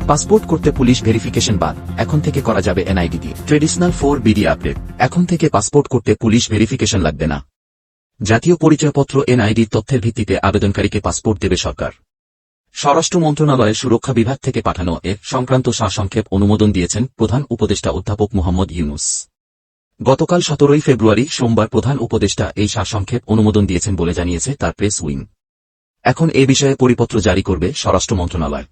Passport করতে police verification বাদ, এখন থেকে করা যাবে এনআইডি দিয়ে। ট্রেডিশনাল 4BD আপডেট, এখন থেকে পাসপোর্ট করতে পুলিশ ভেরিফিকেশন লাগবে না। জাতীয় পরিচয়পত্র এনআইডির তথ্যের ভিত্তিতে আবেদনকারীকে পাসপোর্ট দেবে সরকার। স্বরাষ্ট্র মন্ত্রণালয়ের সুরক্ষা বিভাগ থেকে পাঠানো সংক্রান্ত সারসংক্ষেপ অনুমোদন দিয়েছেন প্রধান উপদেষ্টা অধ্যাপক মোহাম্মদ ইউনূস। গতকাল 17 ফেব্রুয়ারি সোমবার প্রধান উপদেষ্টা এই সারসংক্ষেপ অনুমোদন দিয়েছেন বলে জানিয়েছে তার প্রেস উইং। এখন এ বিষয়ে পরিপত্র জারি করবে স্বরাষ্ট্র মন্ত্রণালয়।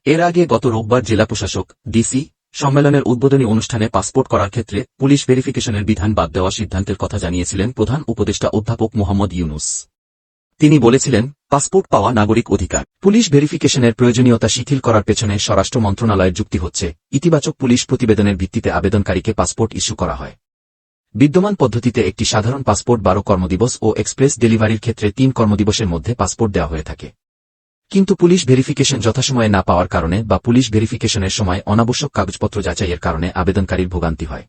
এর আগে গত রোববার জেলা প্রশাসক ডিসি সম্মেলনের উদ্বোধনী অনুষ্ঠানে পাসপোর্ট করার ক্ষেত্রে পুলিশ ভেরিফিকেশনের বিধান বাদ দেওয়ার সিদ্ধান্তের কথা জানিয়েছিলেন প্রধান উপদেষ্টা অধ্যাপক মোহাম্মদ ইউনূস। তিনি বলেছিলেন, পাসপোর্ট পাওয়া নাগরিক অধিকার। পুলিশ ভেরিফিকেশনের প্রয়োজনীয়তা শিথিল করার পেছনে স্বরাষ্ট্র মন্ত্রণালয়ের যুক্তি হচ্ছে, ইতিবাচক পুলিশ প্রতিবেদনের ভিত্তিতে আবেদনকারীকে পাসপোর্ট ইস্যু করা হয়। বিদ্যমান পদ্ধতিতে একটি সাধারণ পাসপোর্ট 12 কর্মদিবস ও এক্সপ্রেস ডেলিভারির ক্ষেত্রে 3 কর্মদিবসের মধ্যে পাসপোর্ট দেওয়া হয়ে থাকে। কিন্তু পুলিশ ভেরিফিকেশন যথাসময়ে না পাওয়ার কারণে বা পুলিশ ভেরিফিকেশনের সময় অনাবশ্যক কাগজপত্র যাচাইয়ের কারণে আবেদনকারীর ভোগান্তি হয়।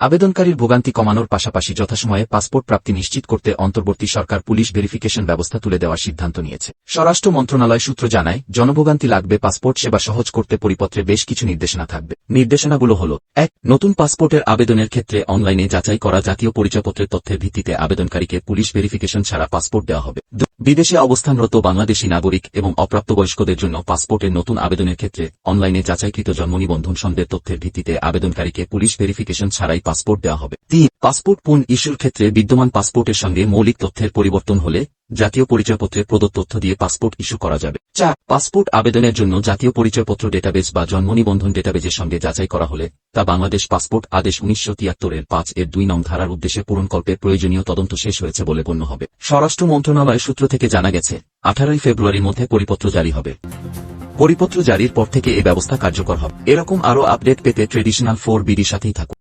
আবেদনকারীর ভোগান্তি কমানোর পাশাপাশি যথাসময়ে পাসপোর্ট প্রাপ্তি নিশ্চিত করতে অন্তর্বর্তী সরকার পুলিশ ভেরিফিকেশন ব্যবস্থা তুলে দেওয়ার সিদ্ধান্ত নিয়েছে। স্বরাষ্ট্র মন্ত্রণালয় সূত্র জানায়, জনভোগান্তি লাগবে পাসপোর্ট সেবা সহজ করতে পরিপত্রে বেশ কিছু নির্দেশনা থাকবে। নির্দেশনাগুলো হল: 1. নতুন পাসপোর্টের আবেদনের ক্ষেত্রে অনলাইনে যাচাই করা জাতীয় পরিচয়পত্রের তথ্যের ভিত্তিতে আবেদনকারীকে পুলিশ ভেরিফিকেশন ছাড়া পাসপোর্ট দেওয়া হবে। 2. বিদেশে অবস্থানরত বাংলাদেশী নাগরিক এবং অপ্রাপ্তবয়স্কদের জন্য পাসপোর্টের নতুন আবেদনের ক্ষেত্রে অনলাইনে যাচাইকৃত জন্ম নিবন্ধন সনদের তথ্যের ভিত্তিতে আবেদনকারীকে পুলিশ ভেরিফিকেশন ছাড়াই পাসপোর্ট দেওয়া হবে। 3. পাসপোর্ট পুনঃ ইস্যুর ক্ষেত্রে বিদ্যমান পাসপোর্টের সঙ্গে মৌলিক তথ্যের পরিবর্তন হলে জাতীয় পরিচয়পত্রে প্রদত্ত তথ্য দিয়ে পাসপোর্ট ইস্যু করা যাবে। 4. পাসপোর্ট আবেদনের জন্য জাতীয় পরিচয়পত্র ডেটাবেস বা জন্ম নিবন্ধন ডেটাবেজের সঙ্গে যাচাই করা হলে তা বাংলাদেশ পাসপোর্ট আদেশ 1973 5 2 নং ধারার উদ্দেশ্যে পূরণকল্পে প্রয়োজনীয় তদন্ত শেষ হয়েছে বলে গণ্য হবে। স্বরাষ্ট্র মন্ত্রণালয় সূত্র থেকে জানা গেছে, 18 ফেব্রুয়ারির মধ্যে পরিপত্র জারি হবে। পরিপত্র জারির পর থেকে এ ব্যবস্থা কার্যকর হবে। এরকম আরও আপডেট পেতে ট্রেডিশনাল 4BD সাথেই থাকুন।